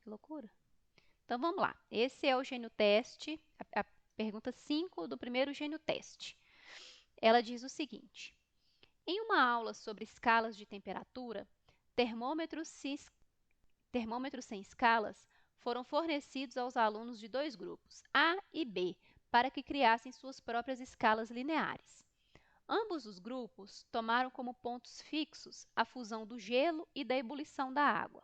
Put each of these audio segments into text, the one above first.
que loucura. Então, vamos lá. Esse é o gênio teste, a pergunta 5 do primeiro gênio teste. Ela diz o seguinte: em uma aula sobre escalas de temperatura, termômetros sem escalas foram fornecidos aos alunos de dois grupos, A e B, para que criassem suas próprias escalas lineares. Ambos os grupos tomaram como pontos fixos a fusão do gelo e da ebulição da água.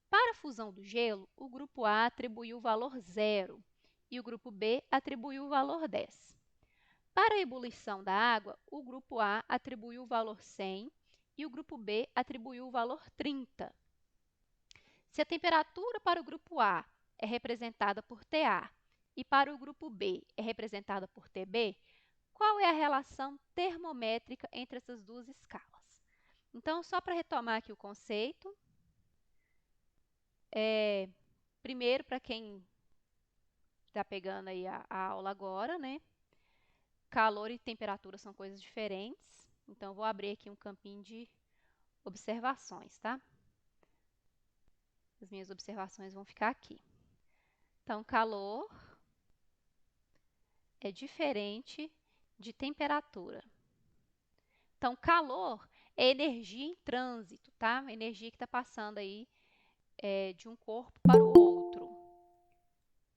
Para a fusão do gelo, o grupo A atribuiu o valor 0 e o grupo B atribuiu o valor 10. Para a ebulição da água, o grupo A atribuiu o valor 100 e o grupo B atribuiu o valor 30. Se a temperatura para o grupo A é representada por TA e para o grupo B é representada por TB, qual é a relação termométrica entre essas duas escalas? Então, só para retomar aqui o conceito, primeiro, para quem está pegando aí a aula agora, né? Calor e temperatura são coisas diferentes. Então, vou abrir aqui um campinho de observações, tá? As minhas observações vão ficar aqui. Então, calor é diferente de temperatura. Então, calor é energia em trânsito, tá? Energia que está passando aí de um corpo para o outro.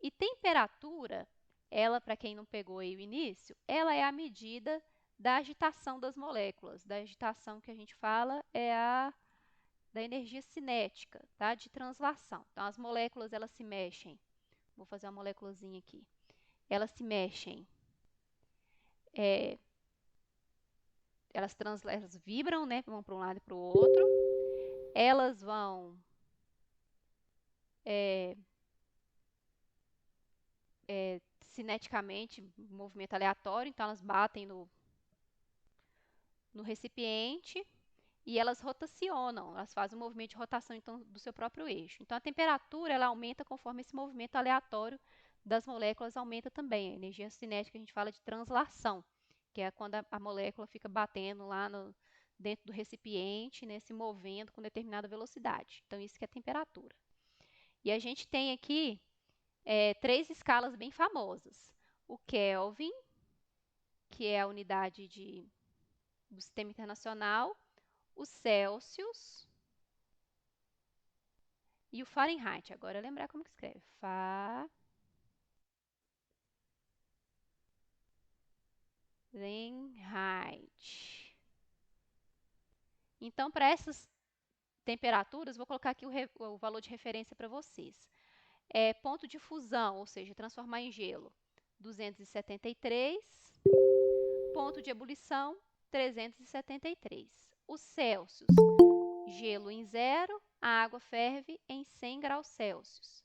E temperatura, ela, para quem não pegou aí o início, ela é a medida da agitação das moléculas. Da agitação que a gente fala é a da energia cinética, tá? De translação. Então, as moléculas, elas se mexem. Vou fazer uma moléculazinha aqui. Elas se mexem. Elas vibram, né? Vão para um lado e para o outro. Elas vão cineticamente, movimento aleatório, então elas batem no recipiente e elas rotacionam, elas fazem um movimento de rotação então, do seu próprio eixo. Então, a temperatura ela aumenta conforme esse movimento aleatório das moléculas aumenta também. A energia cinética a gente fala de translação, que é quando a molécula fica batendo lá dentro do recipiente, né, se movendo com determinada velocidade. Então, isso que é temperatura. E a gente tem aqui 3 escalas bem famosas. O Kelvin, que é a unidade do Sistema Internacional, o Celsius e o Fahrenheit. Agora lembrar como que escreve. Fahrenheit. Então, para essas temperaturas, vou colocar aqui o valor de referência para vocês. Ponto de fusão, ou seja, transformar em gelo, 273. Ponto de ebulição, 373. O Celsius, gelo em 0, a água ferve em 100 graus Celsius.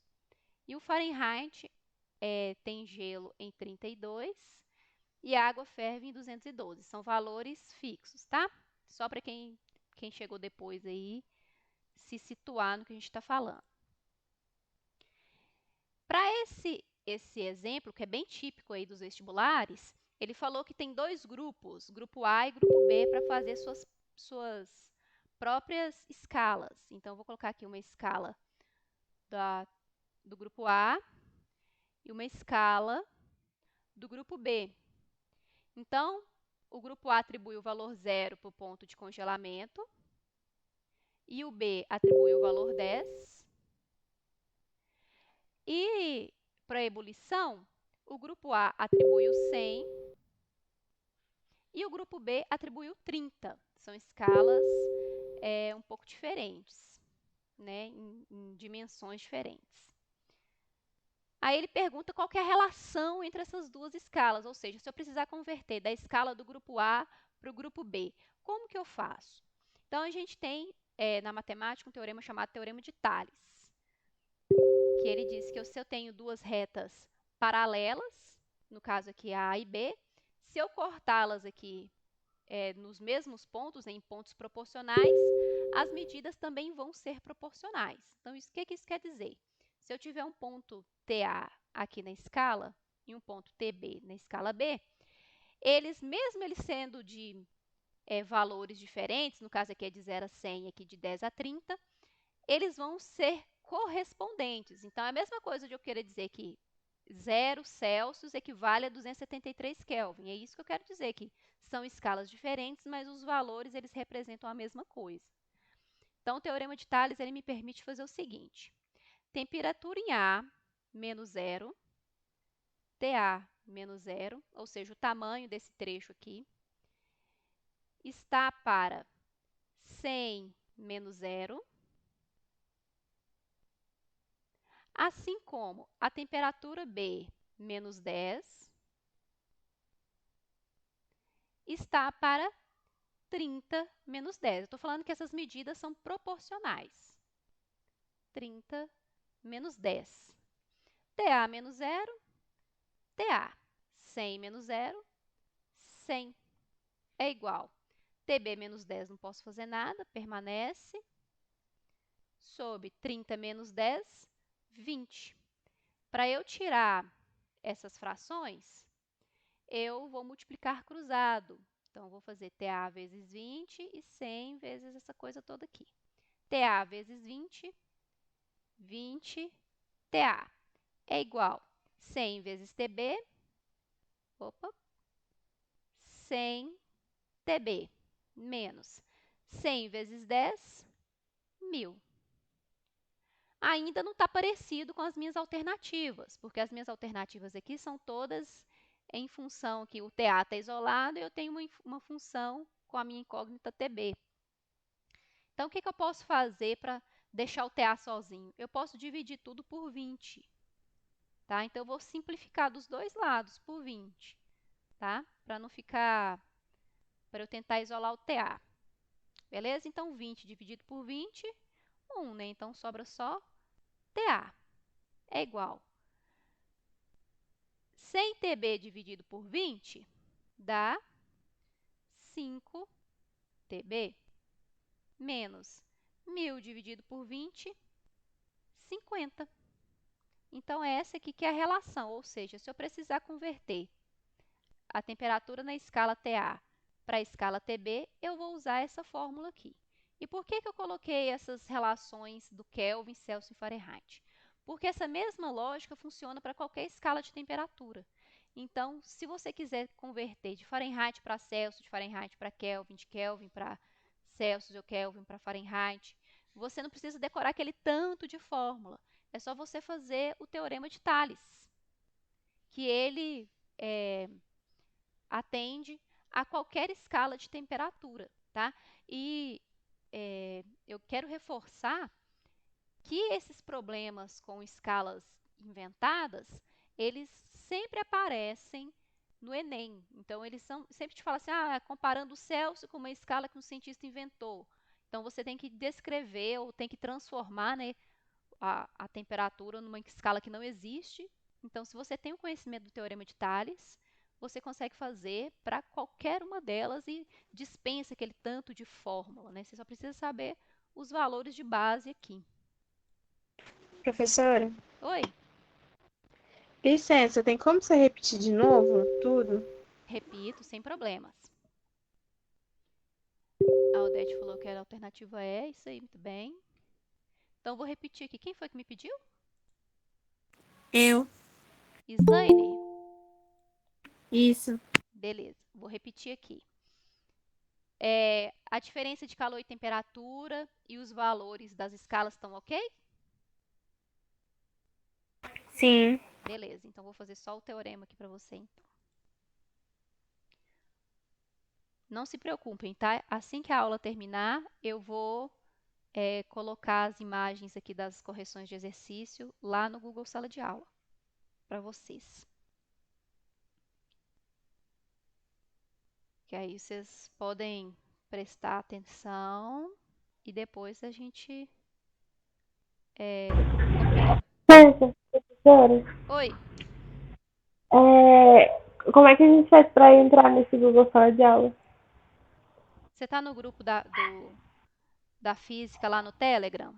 E o Fahrenheit tem gelo em 32 e a água ferve em 212. São valores fixos, tá? Só para quem chegou depois aí se situar no que a gente está falando. Para esse exemplo, que é bem típico aí dos vestibulares, ele falou que tem 2 grupos, grupo A e grupo B, para fazer suas próprias escalas. Então, eu vou colocar aqui uma escala do grupo A e uma escala do grupo B. Então, o grupo A atribui o valor 0 para o ponto de congelamento e o B atribui o valor 10. E para a ebulição, o grupo A atribuiu 100 e o grupo B atribuiu 30. São escalas um pouco diferentes, né, em dimensões diferentes. Aí ele pergunta qual que é a relação entre essas duas escalas, ou seja, se eu precisar converter da escala do grupo A para o grupo B, como que eu faço? Então, a gente tem na matemática um teorema chamado Teorema de Thales, que ele diz que se eu tenho duas retas paralelas, no caso aqui A e B, se eu cortá-las aqui nos mesmos pontos, em pontos proporcionais, as medidas também vão ser proporcionais. Então, o que isso quer dizer? Se eu tiver um ponto TA aqui na escala e um ponto TB na escala B, mesmo eles sendo de valores diferentes, no caso aqui é de 0 a 100 e aqui de 10 a 30, eles vão ser correspondentes. Então, é a mesma coisa de eu querer dizer que 0 Celsius equivale a 273 Kelvin. É isso que eu quero dizer, que são escalas diferentes, mas os valores eles representam a mesma coisa. Então, o teorema de Thales ele me permite fazer o seguinte. Temperatura em A menos 0, TA menos 0, ou seja, o tamanho desse trecho aqui, está para 100 menos 0, assim como a temperatura B menos 10 está para 30 menos 10. Eu estou falando que essas medidas são proporcionais. 30 menos 10. TA menos 0, TA. 100 menos 0, 100. É igual. TB menos 10 não posso fazer nada, permanece. Sobre 30 menos 10, 20. Para eu tirar essas frações, eu vou multiplicar cruzado. Então, eu vou fazer TA vezes 20 e 100 vezes essa coisa toda aqui. TA vezes 20, 20 TA é igual 100 vezes TB, 100 TB, menos 100 vezes 10, 1000. Ainda não está parecido com as minhas alternativas, porque as minhas alternativas aqui são todas em função que o TA está isolado e eu tenho uma função com a minha incógnita TB. Então, o que eu posso fazer para deixar o TA sozinho? Eu posso dividir tudo por 20. Tá? Então, eu vou simplificar dos dois lados por 20. Tá? Para não ficar... para eu tentar isolar o TA. Beleza? Então, 20 dividido por 20, 1, né? Então, sobra só TA. É igual 100 TB dividido por 20 dá 5 TB, menos 1000 dividido por 20, 50. Então, é essa aqui que é a relação, ou seja, se eu precisar converter a temperatura na escala TA para a escala TB, eu vou usar essa fórmula aqui. E por que eu coloquei essas relações do Kelvin, Celsius e Fahrenheit? Porque essa mesma lógica funciona para qualquer escala de temperatura. Então, se você quiser converter de Fahrenheit para Celsius, de Fahrenheit para Kelvin, de Kelvin para Celsius ou Kelvin para Fahrenheit, você não precisa decorar aquele tanto de fórmula. É só você fazer o teorema de Thales, que ele atende a qualquer escala de temperatura, tá? E eu quero reforçar que esses problemas com escalas inventadas, eles sempre aparecem no Enem. Então, eles sempre te falam assim, comparando o Celsius com uma escala que um cientista inventou. Então, você tem que descrever ou tem que transformar, né, a temperatura numa escala que não existe. Então, se você tem o conhecimento do teorema de Thales, você consegue fazer para qualquer uma delas e dispensa aquele tanto de fórmula, né? Você só precisa saber os valores de base aqui. Professora, Oi, licença, tem como você repetir de novo tudo? repito, sem problemas. A Odete falou que a alternativa é isso aí, muito bem. Então, vou repetir aqui. Quem foi que me pediu? Eu. Slaine? Isso. Beleza, vou repetir aqui. A diferença de calor e temperatura e os valores das escalas estão ok? Sim. Beleza, então vou fazer só o teorema aqui para você, então. Não se preocupem, tá? Assim que a aula terminar, eu vou colocar as imagens aqui das correções de exercício lá no Google Sala de Aula para vocês. Que aí vocês podem prestar atenção e depois a gente copia. Professora, Oi, como é que a gente faz para entrar nesse Google Sala de Aula? você está no grupo da física lá no Telegram?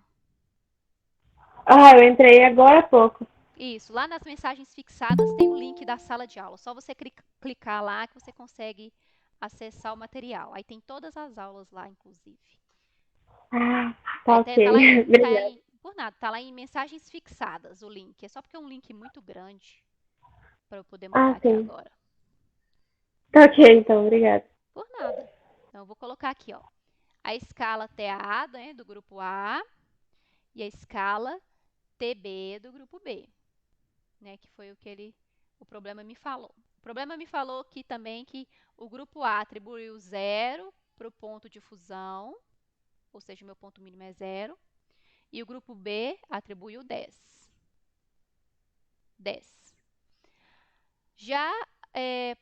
Ah, eu entrei agora há pouco. Isso, lá nas mensagens fixadas tem o link da sala de aula. Só você clicar lá que você consegue acessar o material. Aí tem todas as aulas lá, inclusive. Ah, tá Aí ok. tá lá, Obrigada. por nada. Tá lá em mensagens fixadas o link. É só porque é um link muito grande para eu poder Ah, mandar aqui sim. agora. Tá ok, então, obrigada. Por nada. Então, eu vou colocar aqui, ó, a escala TA, né, do grupo A e a escala TB do grupo B, né, que foi o problema me falou. O problema me falou aqui também que o grupo A atribuiu 0 para o ponto de fusão, ou seja, o meu ponto mínimo é 0, e o grupo B atribuiu 10. 10. Já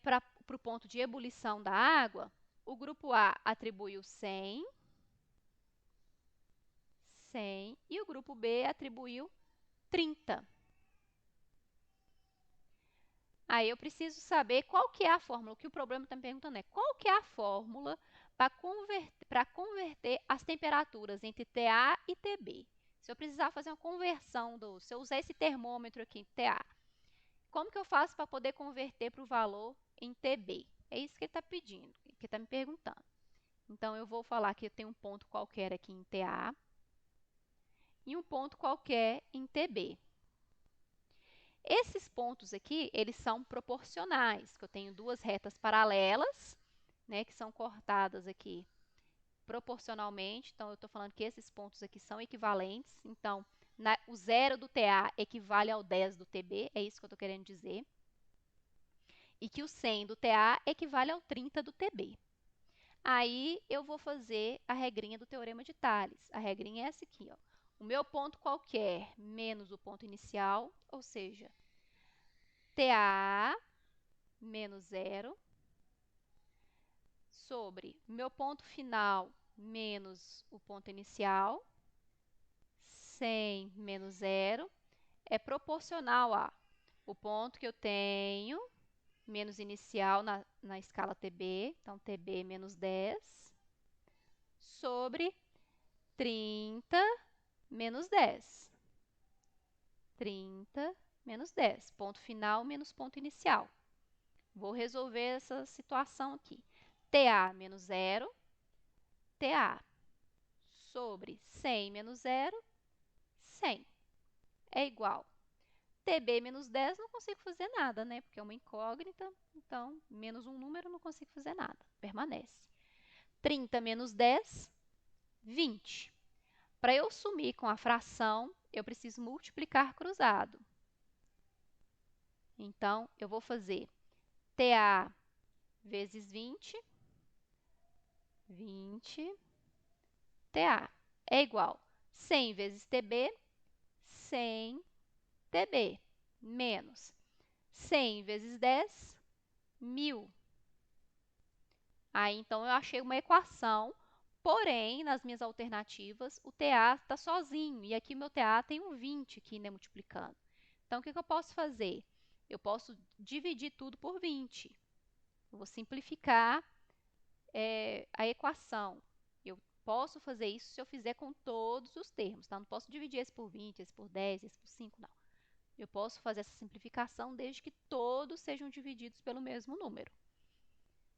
para o ponto de ebulição da água, o grupo A atribuiu 100, 100, e o grupo B atribuiu 30. Aí eu preciso saber qual que é a fórmula. O que o problema está me perguntando é qual que é a fórmula para converter as temperaturas entre TA e TB. Se eu precisar fazer uma conversão, se eu usar esse termômetro aqui em TA, como que eu faço para poder converter para o valor em TB? É isso que ele está pedindo, que ele está me perguntando. Então, eu vou falar que eu tenho um ponto qualquer aqui em TA e um ponto qualquer em TB. Esses pontos aqui, eles são proporcionais, que eu tenho duas retas paralelas, né, que são cortadas aqui proporcionalmente. Então, eu estou falando que esses pontos aqui são equivalentes. Então, o 0 do TA equivale ao 10 do TB, é isso que eu estou querendo dizer. E que o 100 do TA equivale ao 30 do TB. Aí, eu vou fazer a regrinha do teorema de Tales. A regrinha é essa aqui, ó. O meu ponto qualquer menos o ponto inicial, ou seja, TA menos 0 sobre meu ponto final menos o ponto inicial, 100 menos 0, é proporcional a o ponto que eu tenho menos inicial na escala TB, então TB menos 10, sobre 30 menos 10. 30 menos 10, ponto final menos ponto inicial. Vou resolver essa situação aqui. TA menos 0, TA sobre 100 menos 0, 100 é igual. TB menos 10 não consigo fazer nada, né? Porque é uma incógnita, então menos um número não consigo fazer nada, permanece. 30 menos 10, 20. Para eu sumir com a fração, eu preciso multiplicar cruzado. Então, eu vou fazer TA vezes 20, 20, TA é igual 100 vezes TB, 100 TB, menos 100 vezes 10, 1000. Aí, então, eu achei uma equação, porém, nas minhas alternativas, o TA está sozinho, e aqui meu TA tem um 20 aqui, né, multiplicando. Então, o que eu posso fazer? Eu posso dividir tudo por 20. Eu vou simplificar a equação. Eu posso fazer isso se eu fizer com todos os termos, tá? Não posso dividir esse por 20, esse por 10, esse por 5, não. Eu posso fazer essa simplificação desde que todos sejam divididos pelo mesmo número.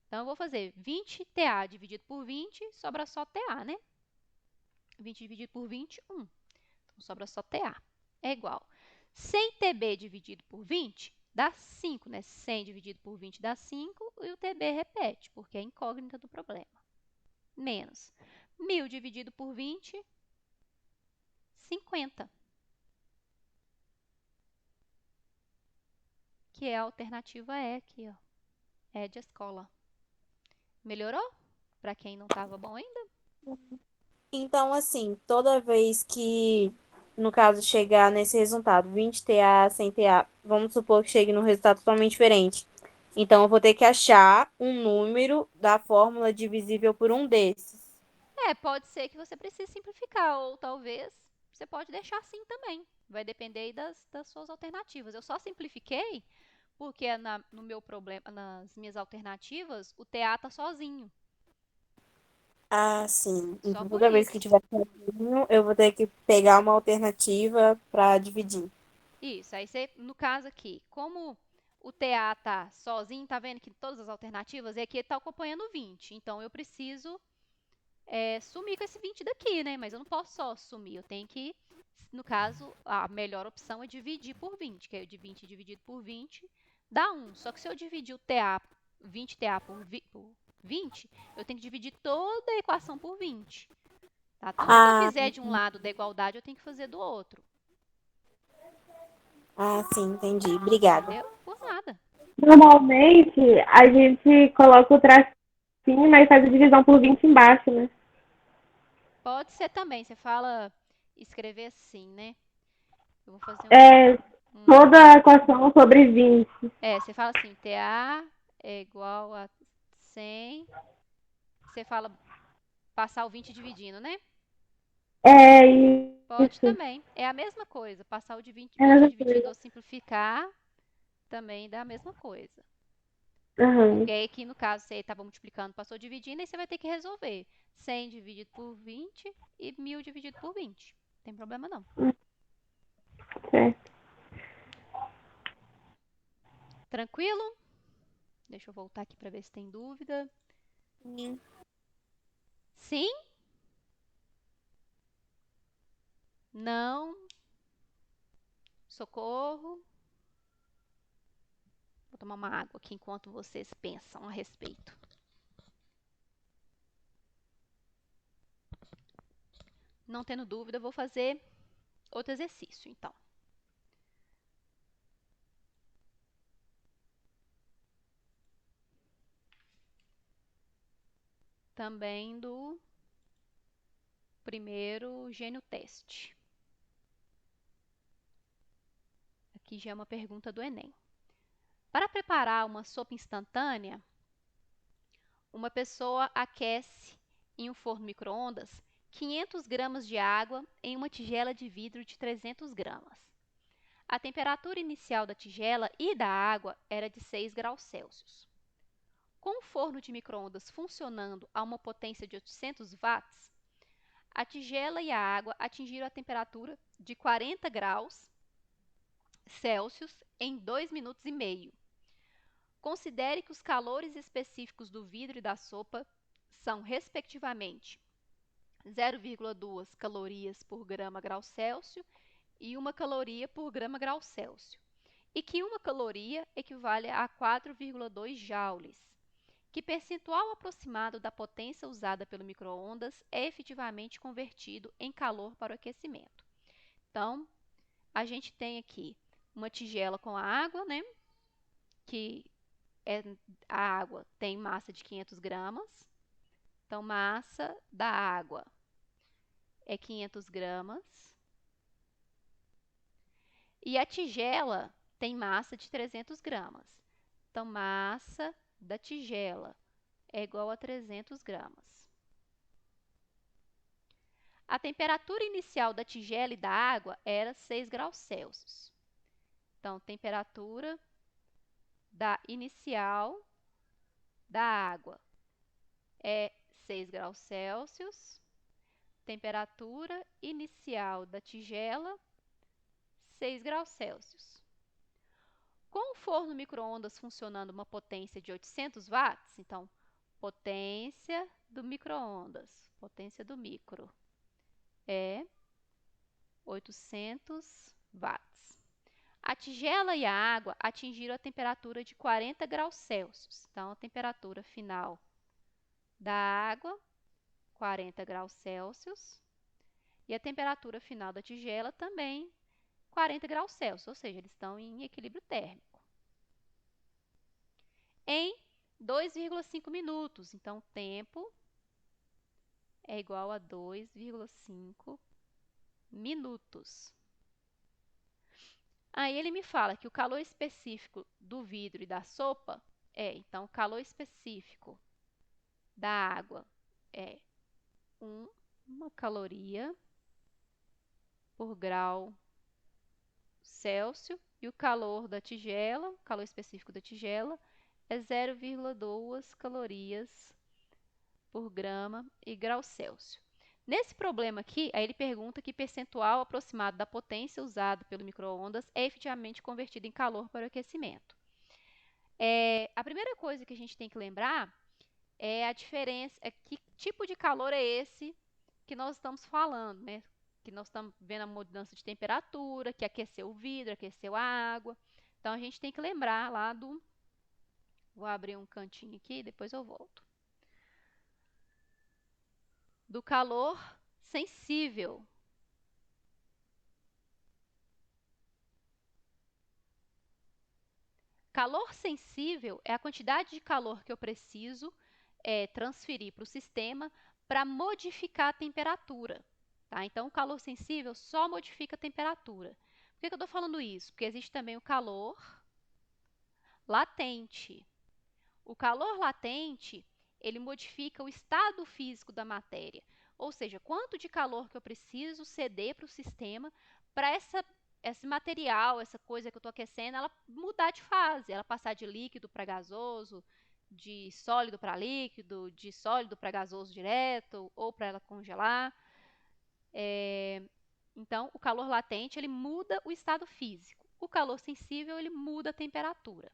Então, eu vou fazer 20 TA dividido por 20, sobra só TA, né? 20 dividido por 20, 1. Então, sobra só TA. É igual. 100 TB dividido por 20 dá 5, né? 100 dividido por 20 dá 5 e o TB repete, porque é incógnita do problema. Menos 1000 dividido por 20, 50. Que é a alternativa E aqui, ó. É de escola. Melhorou? Para quem não estava bom ainda? Então, assim, toda vez que, no caso, chegar nesse resultado, 20 TA, 100 TA, vamos supor que chegue num resultado totalmente diferente. Então, eu vou ter que achar um número da fórmula divisível por um desses. Pode ser que você precise simplificar, ou talvez você pode deixar assim também. Vai depender aí das suas alternativas. Eu só simplifiquei porque no meu problema, nas minhas alternativas, o TA está sozinho. Ah, sim. Só Então, por toda vez que isso. tiver sozinho, eu vou ter que pegar uma alternativa para dividir. Isso. Aí você, no caso aqui, como o TA tá sozinho, tá vendo que todas as alternativas, e aqui ele tá acompanhando 20. Então, eu preciso sumir com esse 20 daqui, né? Mas eu não posso só sumir, eu tenho que No caso, a melhor opção é dividir por 20, que é de 20 dividido por 20 dá 1. Só que se eu dividir o TA, 20 TA por 20, eu tenho que dividir toda a equação por 20. Tá? Tudo que eu Ah, fizer de um lado da igualdade, eu tenho que fazer do outro. sim, entendi. Obrigada. Entendeu? Por nada. Normalmente, a gente coloca o tracinho, mas faz a divisão por 20 embaixo, né? Pode ser também. Você fala escrever assim, né? Eu vou fazer É um. toda a equação sobre 20. Você fala assim, TA é igual a 100. Você fala passar o 20 dividindo, né? É Pode isso. também. É a mesma coisa. Passar o de 20, É a 20 mesma dividindo coisa. ou simplificar também dá a mesma coisa. Porque Aham, aí aqui no caso você estava multiplicando, passou dividindo, aí você vai ter que resolver. 100 dividido por 20 e 1000 dividido por 20. Não tem problema não. certo. Tranquilo? Deixa eu voltar aqui para ver se tem dúvida. Sim. Sim? Não? Socorro? Vou tomar uma água aqui enquanto vocês pensam a respeito. Não tendo dúvida, eu vou fazer outro exercício, então. Também do primeiro gênio teste. Aqui já é uma pergunta do Enem. Para preparar uma sopa instantânea, uma pessoa aquece em um forno micro-ondas 500 gramas de água em uma tigela de vidro de 300 gramas. A temperatura inicial da tigela e da água era de 6 graus Celsius. Com o forno de micro-ondas funcionando a uma potência de 800 watts, a tigela e a água atingiram a temperatura de 40 graus Celsius em 2 minutos e meio. Considere que os calores específicos do vidro e da sopa são, respectivamente, 0,2 calorias por grama grau Celsius e 1 caloria por grama grau Celsius, e que 1 caloria equivale a 4,2 joules. Que percentual aproximado da potência usada pelo micro-ondas é efetivamente convertido em calor para o aquecimento? Então, a gente tem aqui uma tigela com a água, né? Que a água tem massa de 500 gramas. Então, massa da água é 500 gramas. E a tigela tem massa de 300 gramas. Então, massa da tigela é igual a 300 gramas. A temperatura inicial da tigela e da água era 6 graus Celsius. Então, temperatura inicial da água é 6 graus Celsius. Temperatura inicial da tigela, 6 graus Celsius. Com o forno micro-ondas funcionando uma potência de 800 watts, então, potência do micro-ondas, potência do micro, é 800 watts. A tigela e a água atingiram a temperatura de 40 graus Celsius. Então, a temperatura final da água, 40 graus Celsius. E a temperatura final da tigela também 40 graus Celsius, ou seja, eles estão em equilíbrio térmico. Em 2,5 minutos, então tempo é igual a 2,5 minutos. Aí ele me fala que o calor específico do vidro e da sopa então, o calor específico da água é 1 caloria por grau Celsius e o calor da tigela, o calor específico da tigela, é 0,2 calorias por grama e grau Celsius. Nesse problema aqui, aí ele pergunta que percentual aproximado da potência usada pelo micro-ondas é efetivamente convertido em calor para o aquecimento. A primeira coisa que a gente tem que lembrar é a diferença, que tipo de calor é esse que nós estamos falando, né? que nós estamos vendo a mudança de temperatura, que aqueceu o vidro, aqueceu a água. Então, a gente tem que lembrar lá do... Vou abrir um cantinho aqui, depois eu volto. Do calor sensível. Calor sensível é a quantidade de calor que eu preciso transferir para o sistema para modificar a temperatura. Tá? Então, o calor sensível só modifica a temperatura. Por que eu estou falando isso? Porque existe também o calor latente. O calor latente, ele modifica o estado físico da matéria. Ou seja, quanto de calor que eu preciso ceder para o sistema para esse material, essa coisa que eu estou aquecendo, ela mudar de fase, ela passar de líquido para gasoso, de sólido para líquido, de sólido para gasoso direto, ou para ela congelar. Então, o calor latente, ele muda o estado físico. O calor sensível, ele muda a temperatura.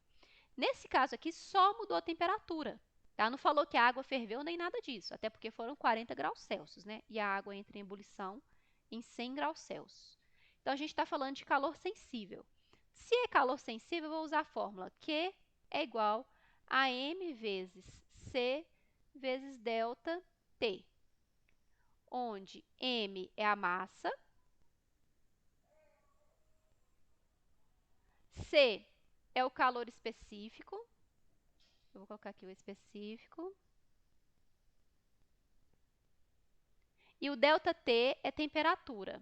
Nesse caso aqui, só mudou a temperatura. Tá? Não falou que a água ferveu nem nada disso, até porque foram 40 graus Celsius, né? E a água entra em ebulição em 100 graus Celsius. Então, a gente está falando de calor sensível. Se é calor sensível, eu vou usar a fórmula Q é igual a M vezes C vezes delta T, onde M é a massa, C é o calor específico, eu vou colocar aqui o específico, e o ΔT é temperatura.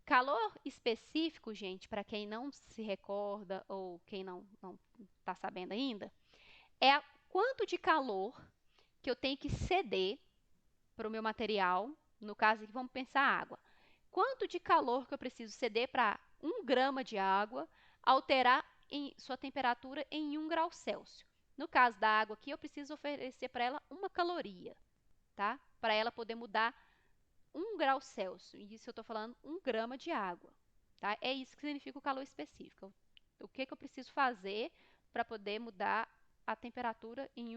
Calor específico, gente, para quem não se recorda ou quem não está sabendo ainda, é quanto de calor que eu tenho que ceder para o meu material, no caso aqui vamos pensar água. Quanto de calor que eu preciso ceder para 1 grama de água alterar sua temperatura em 1 grau Celsius. No caso da água aqui, eu preciso oferecer para ela 1 caloria, tá? Para ela poder mudar 1 grau Celsius. E isso eu estou falando 1 grama de água, tá? É isso que significa o calor específico. O que eu preciso fazer para poder mudar a temperatura em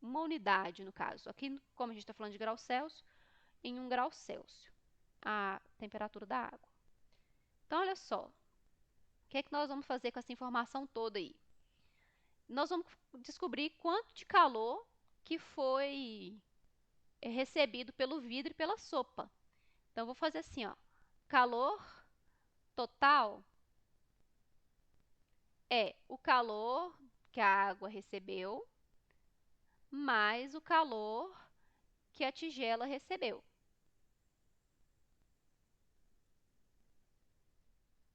uma unidade, no caso. Aqui, como a gente está falando de grau Celsius, em 1 grau Celsius, a temperatura da água. Então, olha só. O que é que nós vamos fazer com essa informação toda aí? Nós vamos descobrir quanto de calor que foi recebido pelo vidro e pela sopa. Então, eu vou fazer assim, ó. Calor total é o calor que a água recebeu mais o calor que a tigela recebeu.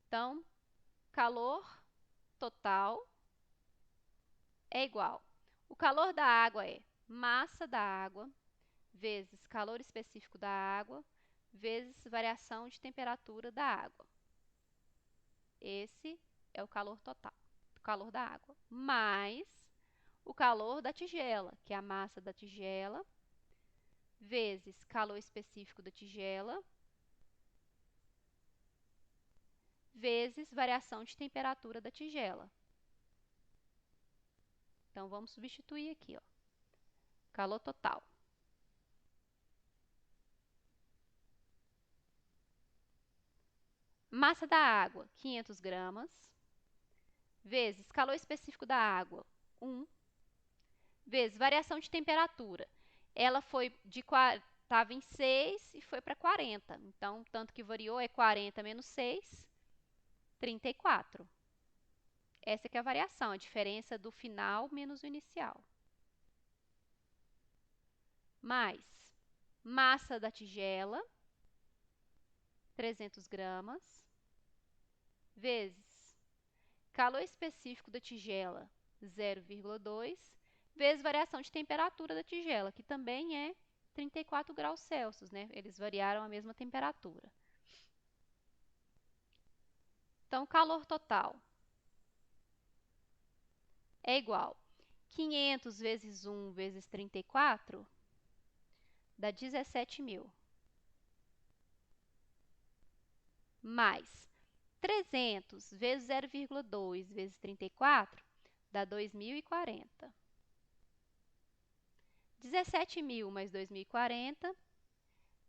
Então, calor total é igual. O calor da água é massa da água vezes calor específico da água vezes variação de temperatura da água. Esse é o calor total, o calor da água, mais o calor da tigela, que é a massa da tigela, vezes calor específico da tigela, vezes variação de temperatura da tigela. Então, vamos substituir aqui, ó. Calor total. Massa da água, 500 gramas, vezes calor específico da água, 1, vezes variação de temperatura. Ela foi estava em 6 e foi para 40. Então, tanto que variou é 40 menos 6, 34. Essa que é a variação, a diferença do final menos o inicial. Mais massa da tigela, 300 gramas, vezes calor específico da tigela, 0,2, vezes variação de temperatura da tigela, que também é 34 graus Celsius, né? Eles variaram a mesma temperatura. Então, o calor total é igual 500 vezes 1 vezes 34 dá 17.000. Mais 300 vezes 0,2 vezes 34 dá 2.040. 17.000 mais 2.040,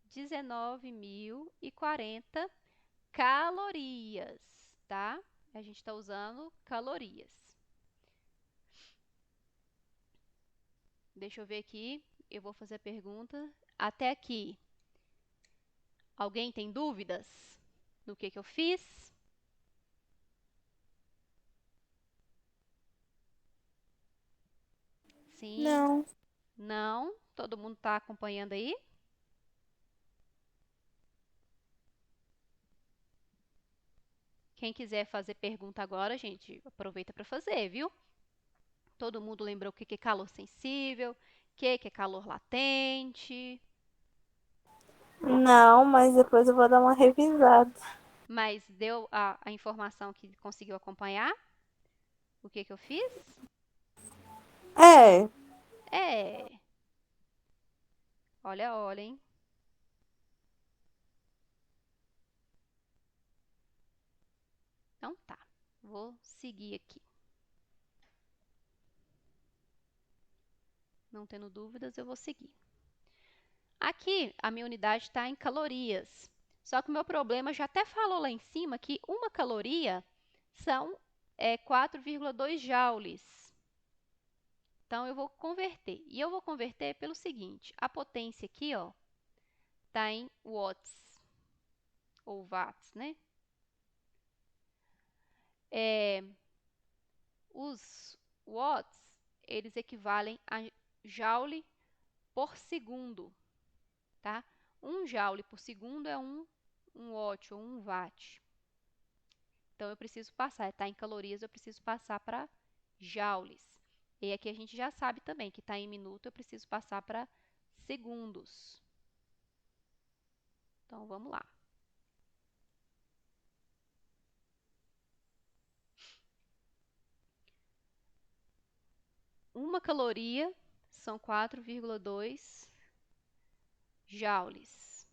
19.040 calorias, tá? A gente está usando calorias. Deixa eu ver aqui, eu vou fazer a pergunta. Até aqui, alguém tem dúvidas do que eu fiz? Sim? Não. Não? Todo mundo está acompanhando aí? Quem quiser fazer pergunta agora, gente, aproveita para fazer, viu? Todo mundo lembrou o que é calor sensível, o que é calor latente, Não, mas depois eu vou dar uma revisada. mas deu a informação que conseguiu acompanhar? O que eu fiz? É, É. Olha, olha, hein? Então tá. Vou seguir aqui. Não tendo dúvidas, eu vou seguir. Aqui, a minha unidade está em calorias. Só que o meu problema já até falou lá em cima que uma caloria são 4,2 joules. Então, eu vou converter. E eu vou converter pelo seguinte. A potência aqui, ó, está em watts, ou watts, né? Os watts, eles equivalem a joule por segundo, tá? 1 joule por segundo é um watt ou 1 watt. Então, eu preciso passar, está em calorias, eu preciso passar para joules. E aqui a gente já sabe também que está em minuto, eu preciso passar para segundos. Então, vamos lá. Uma caloria são 4,2 joules.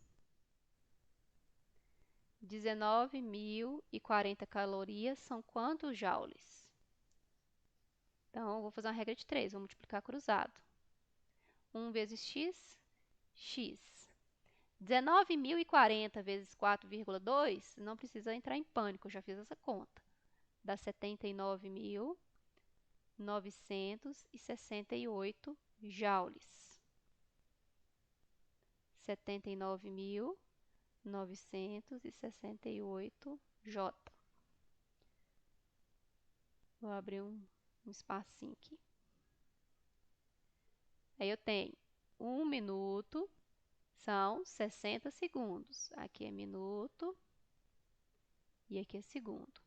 19.040 calorias são quantos joules? Então, eu vou fazer uma regra de 3, vou multiplicar cruzado. 1 vezes x, x. 19.040 vezes 4,2, não precisa entrar em pânico, eu já fiz essa conta. Dá 79.968 joules. 79.968 J. Vou abrir um espacinho aqui. Aí eu tenho 1 minuto, são 60 segundos. Aqui é minuto e aqui é segundo.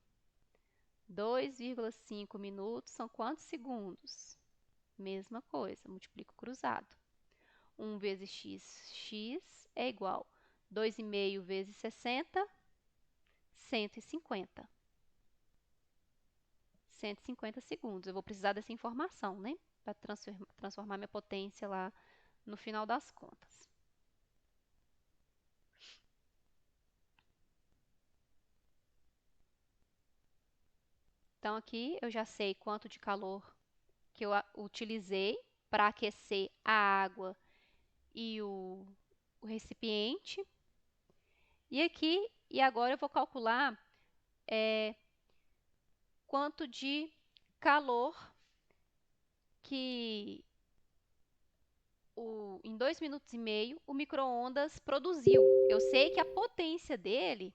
2,5 minutos são quantos segundos? Mesma coisa, multiplico cruzado. 1 vezes x, x é igual a 2,5 vezes 60, 150. 150 segundos. Eu vou precisar dessa informação, né? Para transformar minha potência lá no final das contas. Então, aqui eu já sei quanto de calor que eu utilizei para aquecer a água e o recipiente. E agora eu vou calcular quanto de calor que em 2 minutos e meio o micro-ondas produziu. Eu sei que a potência dele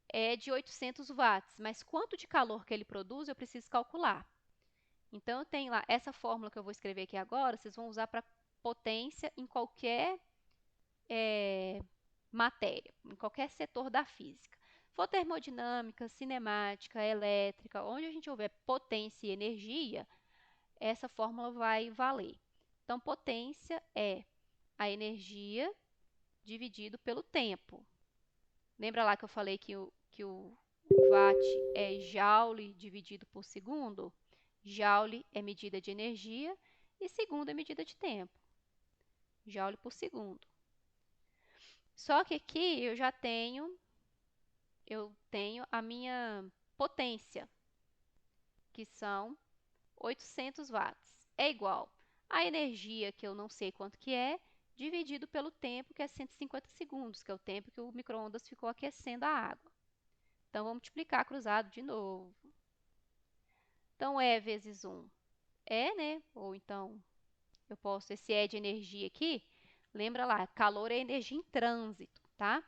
é de 800 watts, mas quanto de calor que ele produz eu preciso calcular. Então, eu tenho lá essa fórmula que eu vou escrever aqui agora, vocês vão usar para potência em qualquer matéria, em qualquer setor da física. For termodinâmica, cinemática, elétrica, onde a gente houver potência e energia, essa fórmula vai valer. Então, potência é a energia dividido pelo tempo. Lembra lá que eu falei que o watt é joule dividido por segundo? Joule é medida de energia e segundo é medida de tempo. Joule por segundo. Só que aqui eu tenho a minha potência, que são 800 watts. É igual a energia, que eu não sei quanto que é, dividido pelo tempo, que é 150 segundos, que é o tempo que o micro-ondas ficou aquecendo a água. Então, vou multiplicar cruzado de novo. Então, E vezes 1 é, né? Ou então, eu posso, esse E de energia aqui, lembra lá, calor é energia em trânsito, tá?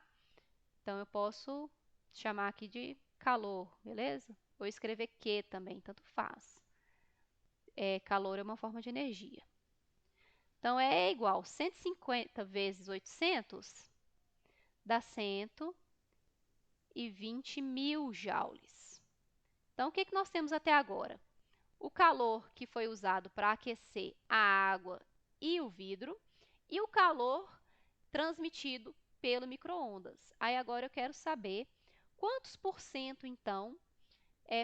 Então, eu posso chamar aqui de calor, beleza? Ou escrever Q também, tanto faz. Calor é uma forma de energia. Então, é igual 150 vezes 800 dá 120 mil joules. Então, o que nós temos até agora? O calor que foi usado para aquecer a água e o vidro e o calor transmitido pelo micro-ondas. Aí agora eu quero saber quantos por cento, então,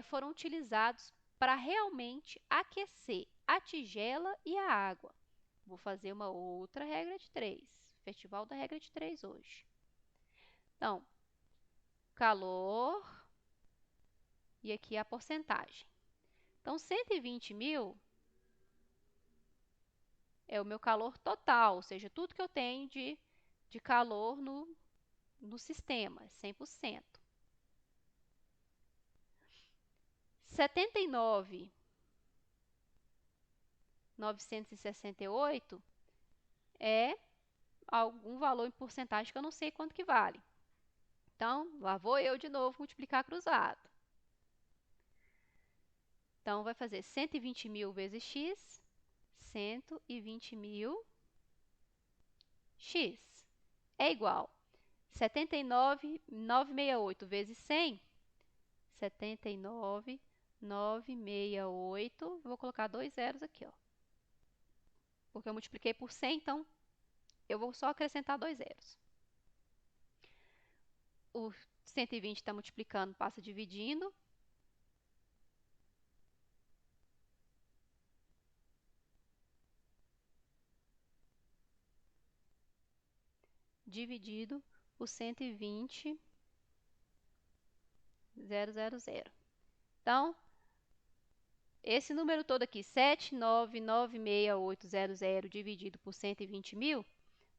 foram utilizados para realmente aquecer a tigela e a água. Vou fazer uma outra regra de 3. Festival da regra de 3 hoje. Então, calor e aqui a porcentagem. Então, 120 mil é o meu calor total, ou seja, tudo que eu tenho de calor no sistema, 100%. 79.968 é algum valor em porcentagem que eu não sei quanto que vale. Então, lá vou eu de novo multiplicar cruzado. Então, vai fazer 120 mil vezes x, 120 mil x é igual 79.968 vezes 100, 79.968, vou colocar 2 zeros aqui, ó, porque eu multipliquei por 100, então eu vou só acrescentar 2 zeros. O 120 está multiplicando, passa dividindo. Dividido por 120, 000. Então, esse número todo aqui, 79.96800 dividido por 120 mil,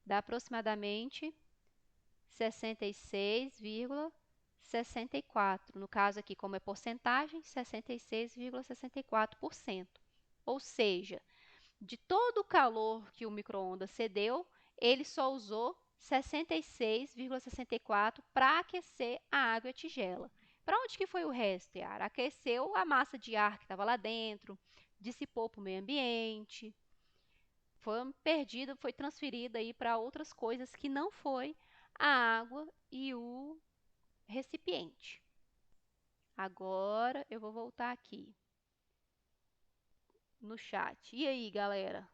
dá aproximadamente 66,64. No caso aqui, como é porcentagem, 66,64%. Ou seja, de todo o calor que o micro-ondas cedeu, ele só usou 66,64 para aquecer a água e a tigela. Para onde que foi o resto, Yara? Aqueceu a massa de ar que estava lá dentro, dissipou para o meio ambiente, foi perdida, foi transferida aí para outras coisas que não foi a água e o recipiente. Agora eu vou voltar aqui no chat. E aí, galera?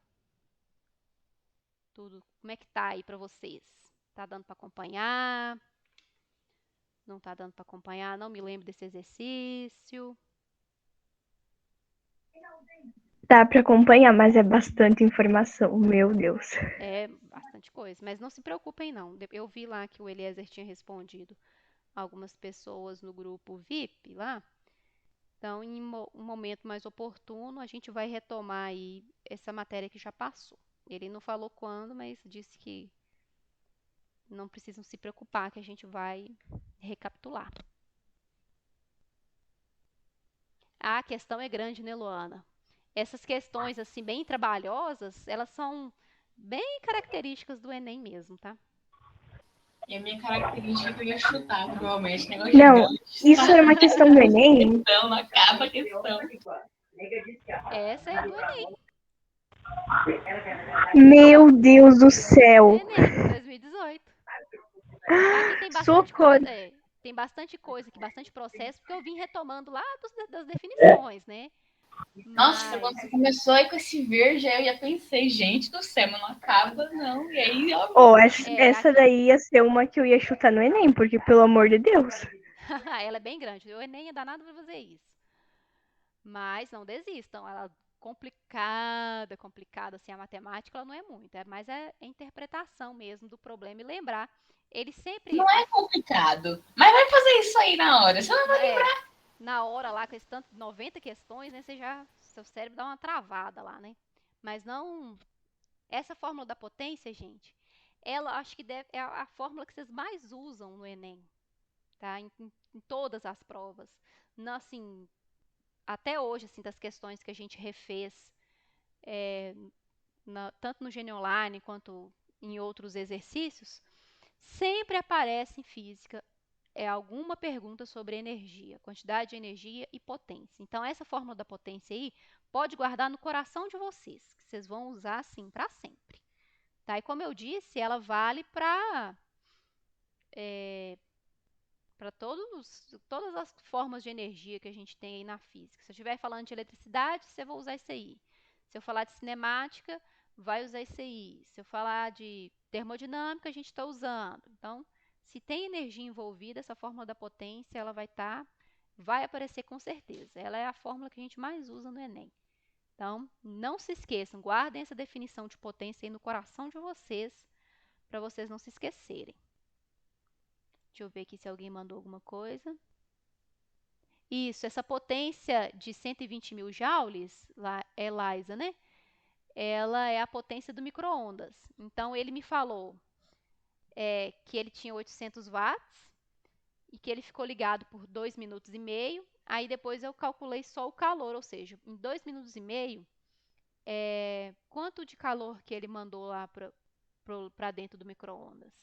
Tudo, como é que tá aí para vocês? Tá dando para acompanhar? Não tá dando para acompanhar? Não me lembro desse exercício. Dá para acompanhar, mas é bastante informação, meu Deus. É bastante coisa, mas não se preocupem não. Eu vi lá que o Eliezer tinha respondido algumas pessoas no grupo VIP lá. Então, em um momento mais oportuno, a gente vai retomar aí essa matéria que já passou. Ele não falou quando, mas disse que não precisam se preocupar, que a gente vai recapitular. A questão é grande, né, Luana? Essas questões, assim, bem trabalhosas, elas são bem características do Enem mesmo, tá? E a minha característica eu ia chutar, provavelmente. Negócio Não, gigante. isso é uma questão do Enem? Não acaba a questão. Essa é do Enem. Meu Deus do céu. Enem, 2018. Aqui tem bastante Socorro. coisa, tem bastante coisa aqui, bastante processo, porque eu vim retomando lá das definições, né? Nossa, quando você começou aí com esse verde, aí eu já pensei, gente do céu, mas não acaba, não. E aí, ó. Oh, essa daí ia ser uma que eu ia chutar no Enem, porque pelo amor de Deus. Ela é bem grande, o Enem é danado para fazer isso. Mas não desistam, ela complicada, assim, a matemática ela não é muito, é mais a interpretação mesmo do problema e lembrar. Ele sempre. Não é complicado, mas vai fazer isso aí na hora, você não vai lembrar. Na hora lá, com esse tanto 90 questões, né? Seu cérebro dá uma travada lá, né? Mas não... Essa fórmula da potência, gente, ela acho que é a fórmula que vocês mais usam no Enem, tá? Em todas as provas. Não, assim, até hoje, assim, das questões que a gente refez, tanto no Gene Online quanto em outros exercícios, sempre aparece em física alguma pergunta sobre energia, quantidade de energia e potência. Então, essa fórmula da potência aí, pode guardar no coração de vocês, que vocês vão usar assim para sempre. Tá? E como eu disse, ela vale para todas as formas de energia que a gente tem aí na física. Se eu estiver falando de eletricidade, você vai usar isso aí. Se eu falar de cinemática, vai usar isso aí. Se eu falar de termodinâmica, a gente está usando. Então, se tem energia envolvida, essa fórmula da potência, ela vai aparecer com certeza. Ela é a fórmula que a gente mais usa no Enem. Então, não se esqueçam, guardem essa definição de potência aí no coração de vocês, para vocês não se esquecerem. Deixa eu ver aqui se alguém mandou alguma coisa. Isso, essa potência de 120 mil joules, ELISA, né? Ela é a potência do micro-ondas. Então, ele me falou que ele tinha 800 watts e que ele ficou ligado por 2 minutos e meio. Aí, depois, eu calculei só o calor, ou seja, em 2 minutos e meio, quanto de calor que ele mandou lá para dentro do micro-ondas.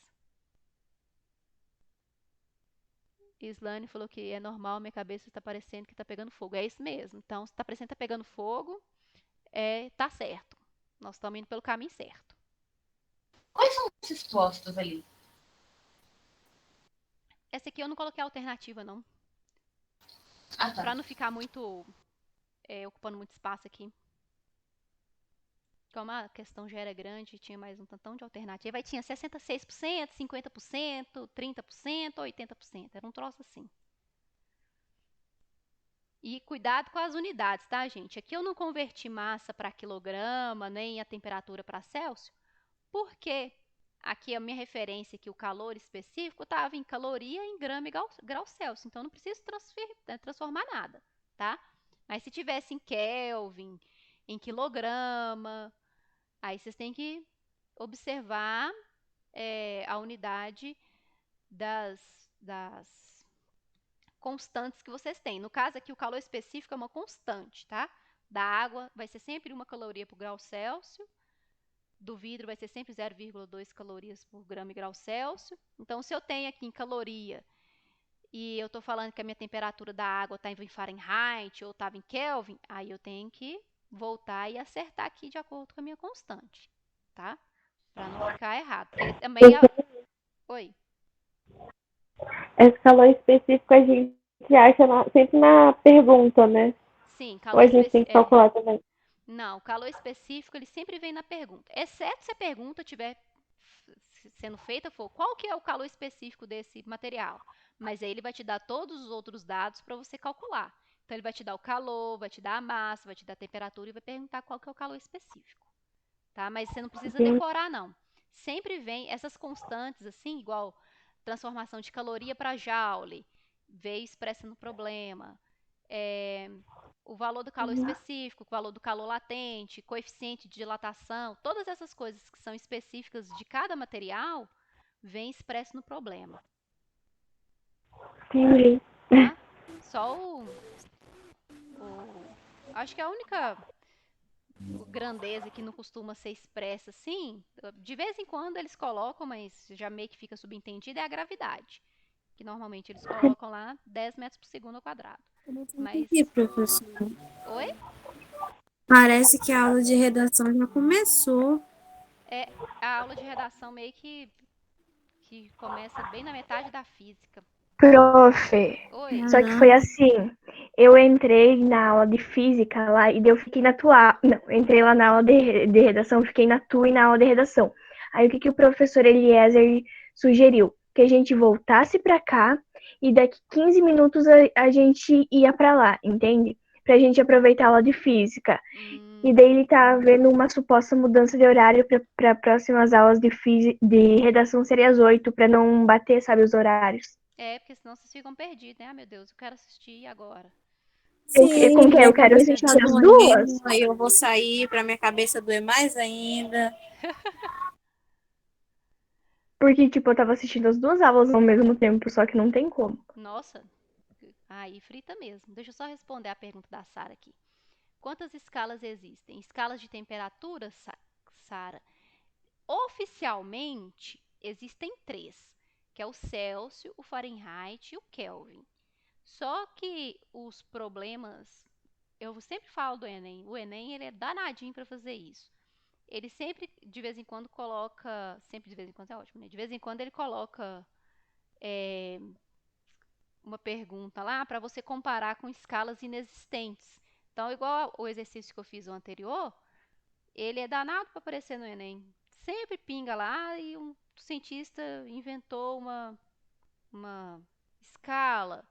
Islane falou que é normal, minha cabeça está parecendo que está pegando fogo. É isso mesmo. Então, se está parecendo que está pegando fogo, tá certo. Nós estamos indo pelo caminho certo. Quais são esses postos ali? Essa aqui eu não coloquei alternativa, não. Ah, tá. Para não ficar muito ocupando muito espaço aqui. Como a questão já era grande, tinha mais um tantão de alternativa. Aí tinha 66%, 50%, 30%, 80%. Era um troço assim. E cuidado com as unidades, tá, gente? Aqui eu não converti massa para quilograma, nem a temperatura para Celsius, porque aqui a minha referência, que o calor específico estava em caloria em grama e grau Celsius. Então, não preciso transformar nada, tá? Mas se tivesse em Kelvin, em quilograma, aí vocês têm que observar a unidade das constantes que vocês têm. No caso aqui, o calor específico é uma constante, tá? Da água vai ser sempre 1 caloria por grau Celsius. Do vidro vai ser sempre 0,2 calorias por grama e grau Celsius. Então, se eu tenho aqui em caloria e eu estou falando que a minha temperatura da água está em Fahrenheit ou estava em Kelvin, aí eu tenho que voltar e acertar aqui de acordo com a minha constante, tá? Para não ficar errado. Porque também Oi. Esse calor específico a gente acha sempre na pergunta, né? Sim, Ou calor a gente tem que específico. calcular também? Não, o calor específico ele sempre vem na pergunta. Exceto se a pergunta estiver sendo feita for qual que é o calor específico desse material. Mas aí ele vai te dar todos os outros dados para você calcular. Então ele vai te dar o calor, vai te dar a massa, vai te dar a temperatura e vai perguntar qual que é o calor específico. Tá? Mas você não precisa decorar, não. Sempre vem essas constantes, assim, igual transformação de caloria para joule, veio expressa no problema. O valor do calor específico, o valor do calor latente, coeficiente de dilatação, todas essas coisas que são específicas de cada material, vem expresso no problema. Entendi. Tá? Só acho que a única grandeza que não costuma ser expressa assim, de vez em quando eles colocam, mas já meio que fica subentendido, é a gravidade. Que normalmente eles colocam lá 10 metros por segundo ao quadrado. Mas... E, professor? Oi? Parece que a aula de redação já começou. A aula de redação meio que começa bem na metade da física. Prof, Oi? só que foi assim, eu entrei na aula de física lá e daí eu fiquei na tua, não, entrei lá na aula de redação, fiquei na tua e na aula de redação. Aí o que o professor Eliezer sugeriu? Que a gente voltasse pra cá e daqui 15 minutos a gente ia pra lá, entende? Pra gente aproveitar a aula de física. E daí ele tá vendo uma suposta mudança de horário para próximas aulas de redação seria às 8, pra não bater, sabe, os horários. Porque senão vocês ficam perdidos, né? Ah, meu Deus, eu quero assistir agora. Sim, Como que é? minha Eu quero cabeça assistir tá as duas. doendo, aí eu vou sair pra minha cabeça doer mais ainda. Porque, tipo, eu tava assistindo as duas aulas ao mesmo tempo, só que não tem como. Nossa, aí frita mesmo. Deixa eu só responder a pergunta da Sara aqui. Quantas escalas existem? Escalas de temperatura, Sara? Oficialmente, existem três, que é o Celsius, o Fahrenheit e o Kelvin. Só que os problemas, eu sempre falo do Enem, o Enem ele é danadinho para fazer isso. Ele sempre, de vez em quando, coloca, sempre de vez em quando é ótimo, né? De vez em quando ele coloca uma pergunta lá para você comparar com escalas inexistentes. Então, igual o exercício que eu fiz o anterior, ele é danado para aparecer no Enem. Sempre pinga lá e um cientista inventou uma escala.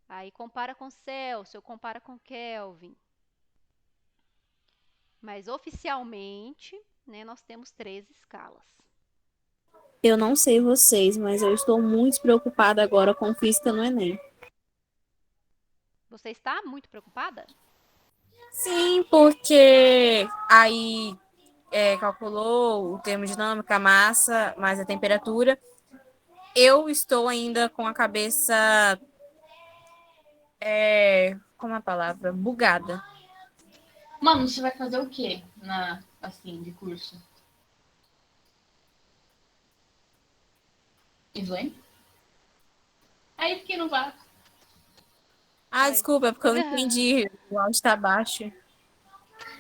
Aí compara com Celsius, compara com Kelvin. Mas oficialmente, né, nós temos três escalas. Eu não sei vocês, mas eu estou muito preocupada agora com física no Enem. Você está muito preocupada? Sim, porque aí calculou o termo dinâmica, a massa, mais a temperatura. Eu estou ainda com a cabeça, como é a palavra? Bugada. Mano, você vai fazer o quê assim, de curso? Islã? Aí fiquei no vácuo. Ah, Oi. desculpa, é porque eu não entendi. O áudio está baixo.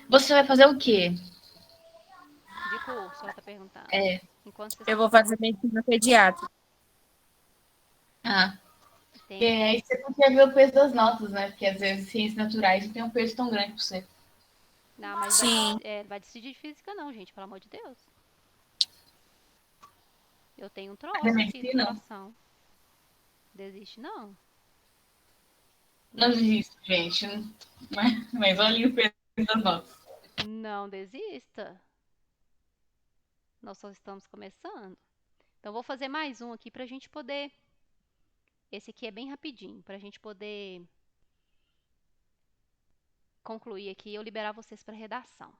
Você vai fazer o quê? De curso, ela tá perguntando. É. Enquanto você Eu está vou fazendo. fazer medicina pediátrica. Ah, porque Entendi. aí você não quer ver o peso das notas, né? Porque às vezes ciências naturais não tem um peso tão grande pra você. Não, mas Sim. vai decidir de física não, gente, pelo amor de Deus. Eu tenho um Mas a troço aqui no medicina não. coração. Desiste não. Não Não, desisto, gente. Mas olha o peso das notas. não desista. Nós só estamos começando. Então vou fazer mais um aqui pra gente poder. Esse aqui é bem rapidinho, pra gente poder concluir aqui e eu liberar vocês para redação.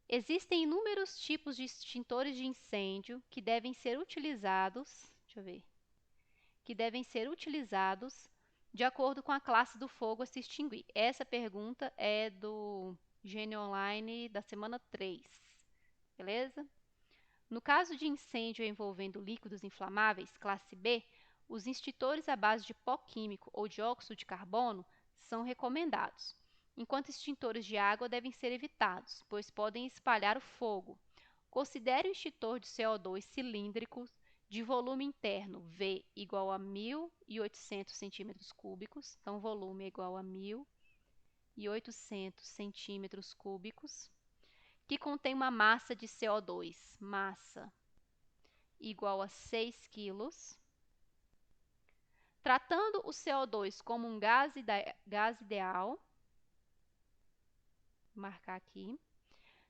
Existem inúmeros tipos de extintores de incêndio que devem ser utilizados. Deixa eu ver. Que devem ser utilizados de acordo com a classe do fogo a se extinguir. Essa pergunta é do Gênio Online da semana 3. Beleza? No caso de incêndio envolvendo líquidos inflamáveis, classe B, os extintores à base de pó químico ou dióxido de carbono são recomendados, enquanto extintores de água devem ser evitados, pois podem espalhar o fogo. Considere o extintor de CO2 cilíndrico de volume interno V igual a 1.800 centímetros cúbicos, então volume é igual a 1.800 centímetros cúbicos, que contém uma massa de CO2, massa igual a 6 quilos. Tratando o CO2 como um gás ideal, vou marcar aqui.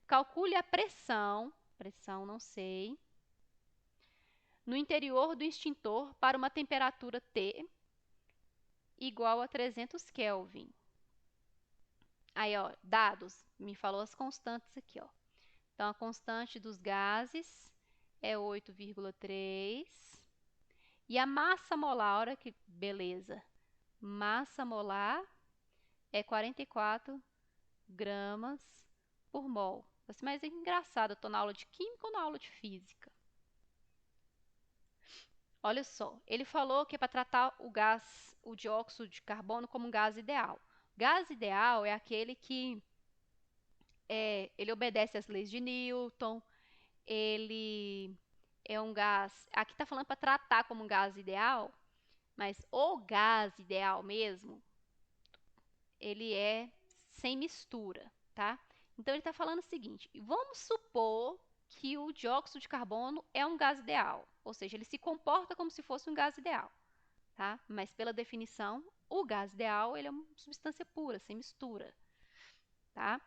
Calcule a pressão não sei, no interior do extintor para uma temperatura T igual a 300 Kelvin. Aí, ó, dados, me falou as constantes aqui, ó. Então, a constante dos gases é 8,3. E a massa molar, olha que beleza. Massa molar é 44 gramas por mol. Mas é engraçado, eu tô na aula de química ou na aula de física? Olha só, ele falou que é para tratar o dióxido de carbono como um gás ideal. Gás ideal é aquele que ele obedece às leis de Newton, ele é um gás. Aqui está falando para tratar como um gás ideal, mas o gás ideal mesmo, ele é sem mistura, tá? Então ele está falando o seguinte: vamos supor que o dióxido de carbono é um gás ideal, ou seja, ele se comporta como se fosse um gás ideal, tá? Mas pela definição, o gás ideal ele é uma substância pura, sem mistura, tá?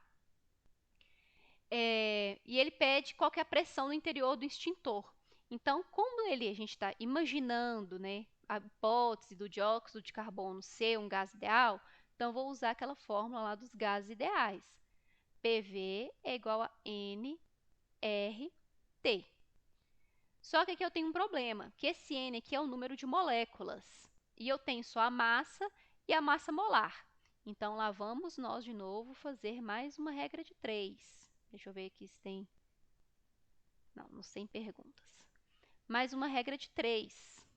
E ele pede qual que é a pressão no interior do extintor. Então, como a gente está imaginando, né, a hipótese do dióxido de carbono ser um gás ideal, então vou usar aquela fórmula lá dos gases ideais. PV é igual a NRT. Só que aqui eu tenho um problema, que esse N aqui é o número de moléculas. E eu tenho só a massa e a massa molar. Então, lá vamos nós de novo fazer mais uma regra de 3. Deixa eu ver aqui se tem... Não sem perguntas. Mais uma regra de 3.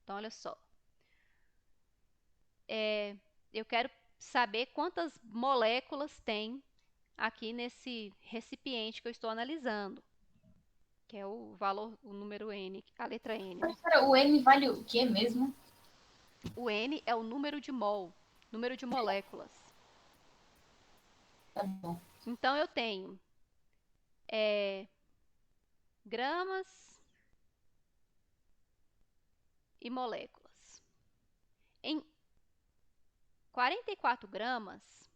Então, olha só. Eu quero saber quantas moléculas tem aqui nesse recipiente que eu estou analisando. Que é o valor, o número N, a letra N. Né? Professora, o N vale o quê mesmo? O N é o número de mol, número de moléculas. Tá bom. Então, eu tenho gramas e moléculas. Em 44 gramas,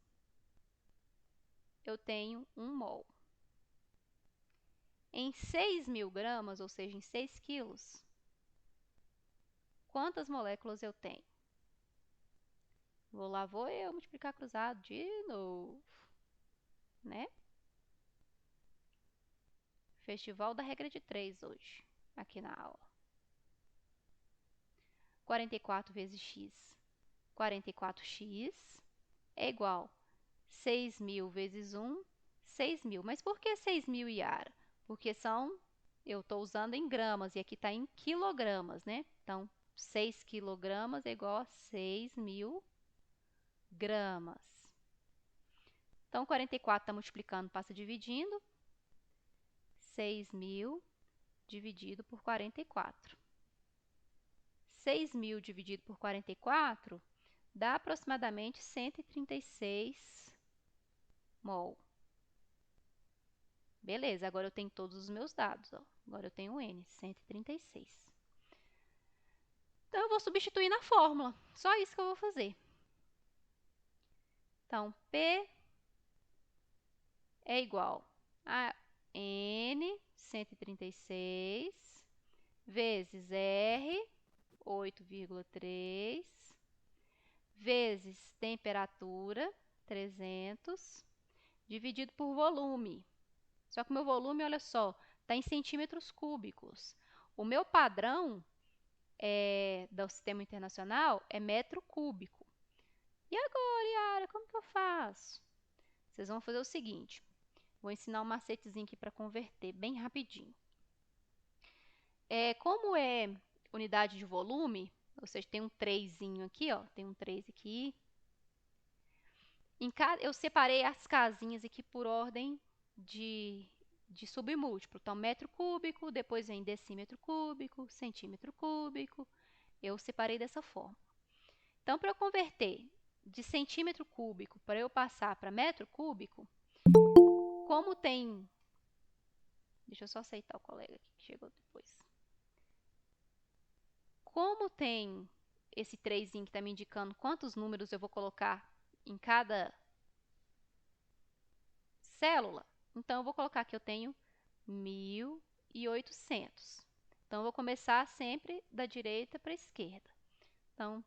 eu tenho 1 mol. Em 6.000 gramas, ou seja, em 6 quilos, quantas moléculas eu tenho? Vou eu multiplicar cruzado de novo, né? Festival da regra de 3 hoje, aqui na aula. 44 vezes x. 44x é igual 6.000 vezes 1, 6.000. Mas por que 6.000, Yara? Porque eu estou usando em gramas e aqui está em quilogramas, né? Então, 6 quilogramas é igual a 6.000 gramas. Então, 44 está multiplicando, passa dividindo. 6.000 dividido por 44. 6.000 dividido por 44 dá aproximadamente 136 mol. Beleza, agora eu tenho todos os meus dados. Ó. Agora eu tenho o N, 136. Então, eu vou substituir na fórmula. Só isso que eu vou fazer. Então, P é igual a N, 136, vezes R, 8,3, vezes temperatura, 300, dividido por volume. Só que o meu volume, olha só, está em centímetros cúbicos. O meu padrão do Sistema Internacional é metro cúbico. E agora, Yara, como que eu faço? Vocês vão fazer o seguinte. Vou ensinar um macetezinho aqui para converter bem rapidinho. Como é unidade de volume, ou seja, tem um 3 aqui, ó, tem um 3 aqui. Eu separei as casinhas aqui por ordem de submúltiplo. Então, metro cúbico, depois vem decímetro cúbico, centímetro cúbico. Eu separei dessa forma. Então, para eu converter de centímetro cúbico para eu passar para metro cúbico, como tem... Deixa eu só aceitar o colega aqui que chegou depois. Como tem esse 3 que está me indicando quantos números eu vou colocar em cada célula, então eu vou colocar que eu tenho 1.800. Então, eu vou começar sempre da direita para a esquerda. Então,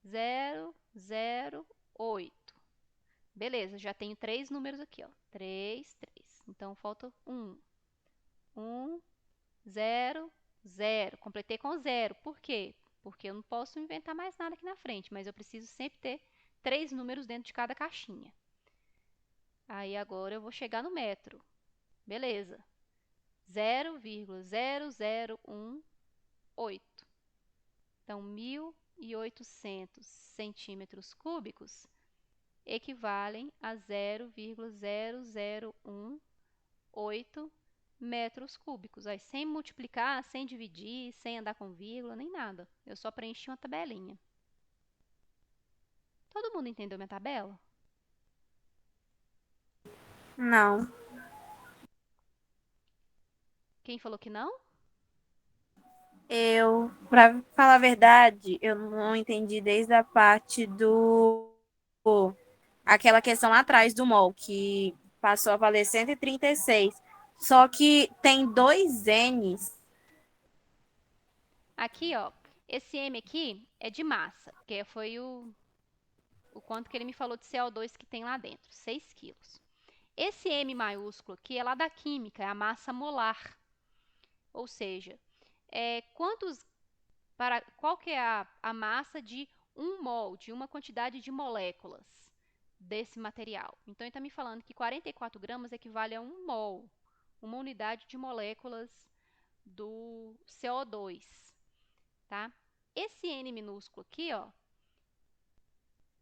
0, 0, 8. Beleza, já tenho 3 números aqui, ó. 3, 3. Então, falta 1. 1, 0, 0. Completei com 0. Por quê? Porque eu não posso inventar mais nada aqui na frente, mas eu preciso sempre ter 3 números dentro de cada caixinha. Aí, agora eu vou chegar no metro. Beleza. 0,0018. Então, 1.800 centímetros cúbicos equivalem a 0,0018 metros cúbicos. Aí, sem multiplicar, sem dividir, sem andar com vírgula, nem nada. Eu só preenchi uma tabelinha. Todo mundo entendeu minha tabela? Não. Quem falou que não? Pra falar a verdade, eu não entendi desde a parte aquela questão lá atrás do mol, que passou a valer 136. Só que tem dois N's. Aqui, ó, Esse M aqui é de massa, que foi o quanto que ele me falou de CO2 que tem lá dentro, 6 quilos. Esse M maiúsculo aqui é lá da química, é a massa molar. Ou seja, qual que é a massa de 1 mol, de uma quantidade de moléculas desse material. Então, ele está me falando que 44 gramas equivale a 1 mol, uma unidade de moléculas do CO2, tá? Esse N minúsculo aqui, ó,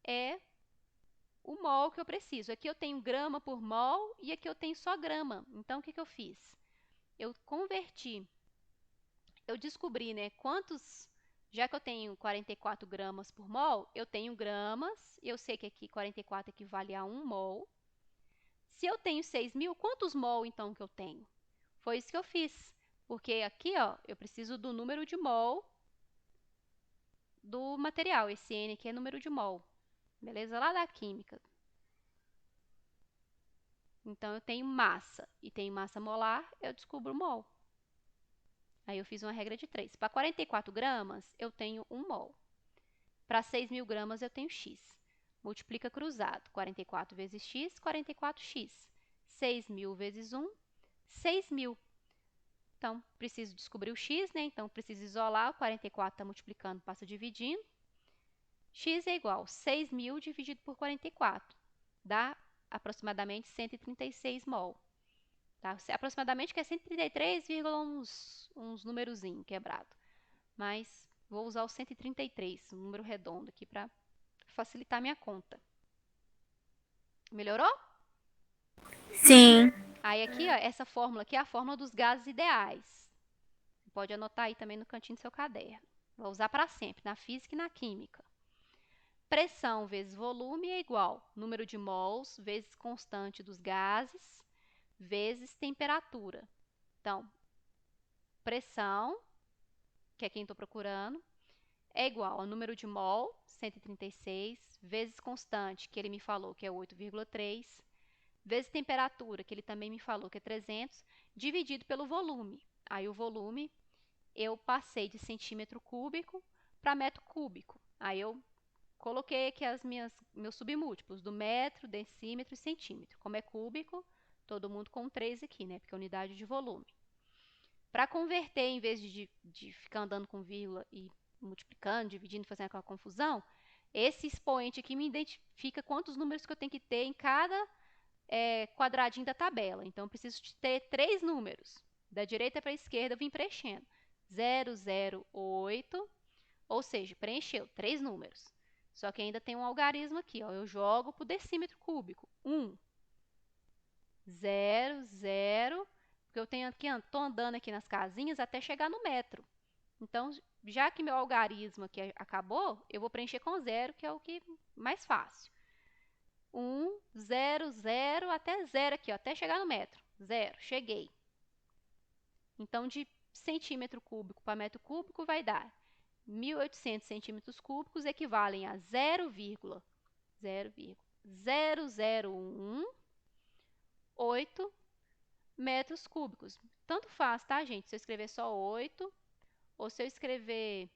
é o mol que eu preciso. Aqui eu tenho grama por mol e aqui eu tenho só grama. Então, o que eu fiz? Eu descobri, né, já que eu tenho 44 gramas por mol, eu tenho gramas, eu sei que aqui 44 equivale a 1 mol. Se eu tenho 6.000, quantos mol então que eu tenho? Foi isso que eu fiz, porque aqui, ó, eu preciso do número de mol do material, esse N aqui é número de mol, beleza? Lá da química. Então, eu tenho massa e tenho massa molar, eu descubro mol. Aí eu fiz uma regra de 3. Para 44 gramas, eu tenho 1 mol. Para 6.000 gramas, eu tenho x. Multiplica cruzado. 44 vezes x, 44x. 6.000 vezes 1, 6.000. Então, preciso descobrir o x, né? Então, preciso isolar. O 44 está multiplicando, passa dividindo. X é igual a 6.000 dividido por 44. Dá aproximadamente 136 mol. Tá? Aproximadamente que é 133, uns numerozinho quebrado. Mas vou usar o 133, um número redondo aqui para facilitar minha conta. Melhorou? Sim. Aí aqui, ó, essa fórmula aqui é a fórmula dos gases ideais. Você pode anotar aí também no cantinho do seu caderno. Vou usar para sempre, na física e na química. Pressão vezes volume é igual número de mols vezes constante dos gases vezes temperatura. Então, pressão, que é quem estou procurando, é igual ao número de mol, 136, vezes constante, que ele me falou que é 8,3, vezes temperatura, que ele também me falou que é 300, dividido pelo volume. Aí o volume eu passei de centímetro cúbico para metro cúbico. Aí eu coloquei aqui meus submúltiplos do metro, decímetro e centímetro. Como é cúbico, todo mundo com 3 aqui, né? Porque é unidade de volume. Para converter, em vez de ficar andando com vírgula e multiplicando, dividindo, fazendo aquela confusão, esse expoente aqui me identifica quantos números que eu tenho que ter em cada quadradinho da tabela. Então, eu preciso ter 3 números. Da direita para a esquerda, eu vim preenchendo. 008, ou seja, preencheu 3 números. Só que ainda tem um algarismo aqui, ó. Eu jogo para o decímetro cúbico. 1, 0, 0, porque eu estou andando aqui nas casinhas até chegar no metro. Então, já que meu algarismo aqui acabou, eu vou preencher com 0, que é o que mais fácil. 1, 0, 0, até 0 aqui, ó, até chegar no metro. 0, cheguei. Então, de centímetro cúbico para metro cúbico vai dar 1.800 centímetros cúbicos equivalem a 0,001,8 metros cúbicos. Tanto faz, tá, gente? Se eu escrever só 8 ou se eu escrever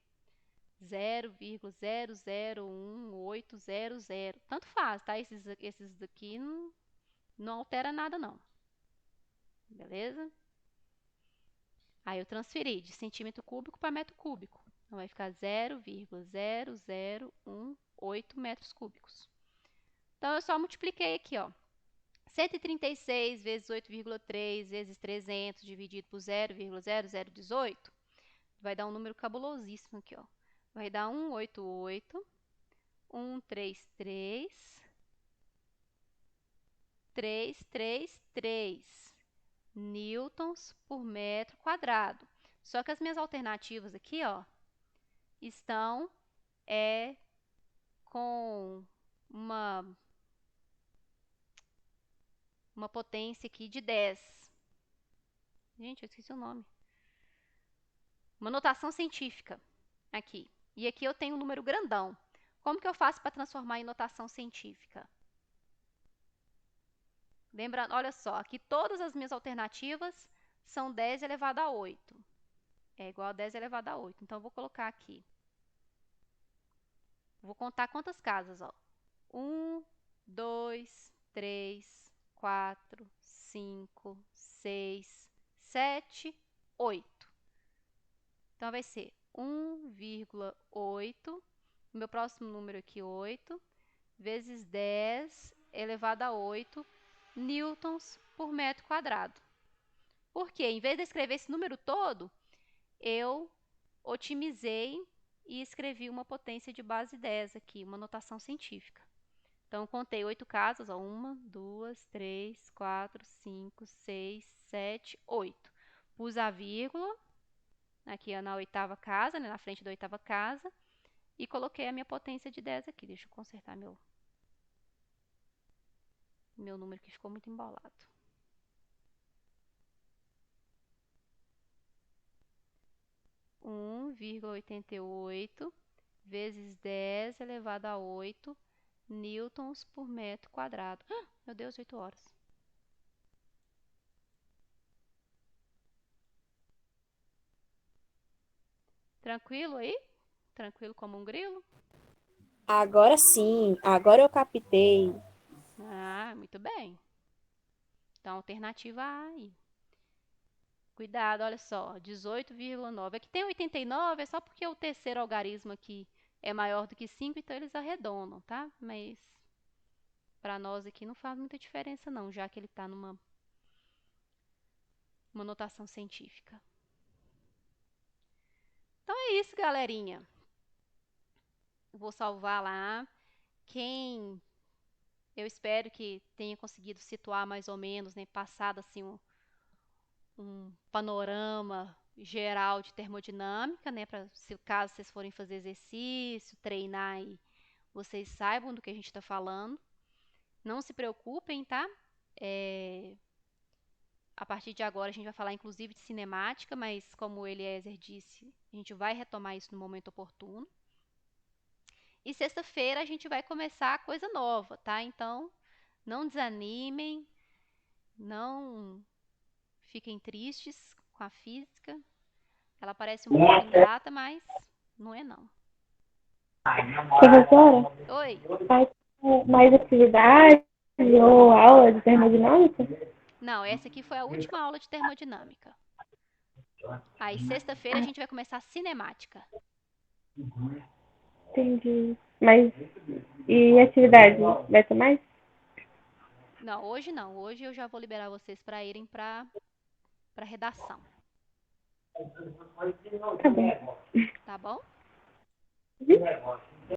0,001800. Tanto faz, tá? Esses daqui não altera nada, não. Beleza? Aí eu transferi de centímetro cúbico para metro cúbico. Então, vai ficar 0,0018 metros cúbicos. Então, eu só multipliquei aqui, ó. 136 vezes 8,3 vezes 300 dividido por 0,0018 vai dar um número cabulosíssimo aqui, ó. Vai dar 188, 133, 333 newtons por metro quadrado. Só que as minhas alternativas aqui, ó, estão com uma potência aqui de 10. Gente, eu esqueci o nome. Uma notação científica aqui. E aqui eu tenho um número grandão. Como que eu faço para transformar em notação científica? Lembrando, olha só, aqui todas as minhas alternativas são 10 elevado a 8. É igual a 10 elevado a 8. Então, eu vou colocar aqui Vou contar quantas casas, ó. 1, 2, 3, 4, 5, 6, 7, 8. Então, vai ser 1,8, meu próximo número aqui, 8, vezes 10 elevado a 8 newtons por metro quadrado. Por quê? Em vez de escrever esse número todo, eu otimizei e escrevi uma potência de base 10 aqui, uma notação científica. Então, eu contei 8 casas, ó, 1, 2, 3, 4, 5, 6, 7, 8. Pus a vírgula, aqui na oitava casa, né, na frente da oitava casa, e coloquei a minha potência de 10 aqui. Deixa eu consertar meu número que ficou muito embolado. 1,88 vezes 10 elevado a 8 newtons por metro quadrado. Meu Deus, 8 horas. Tranquilo aí? Tranquilo como um grilo? Agora sim, agora eu captei. Ah, muito bem. Então, alternativa A aí. Cuidado, olha só, 18,9. Aqui tem 89, é só porque o terceiro algarismo aqui é maior do que 5, então eles arredondam, tá? Mas para nós aqui não faz muita diferença não, já que ele está numa notação científica. Então é isso, galerinha. Vou salvar lá. Eu espero que tenha conseguido situar mais ou menos, né, passado assim um panorama geral de termodinâmica, né, para se caso vocês forem fazer exercício, treinar e vocês saibam do que a gente está falando. Não se preocupem, tá? A partir de agora a gente vai falar inclusive de cinemática, mas como o Eliezer disse, a gente vai retomar isso no momento oportuno. E sexta-feira a gente vai começar coisa nova, tá? Então, não desanimem, não fiquem tristes com a física. Ela parece um pouco ingrata, mas não é não. Professora, Oi, vai ter mais atividade ou aula de termodinâmica? não, essa aqui foi a última aula de termodinâmica. Aí sexta-feira a gente vai começar a cinemática. Entendi. Mas, e atividade? Vai ter mais? Não, hoje não. Hoje eu já vou liberar vocês para irem para redação. Tá bom. Tá bom? Uhum.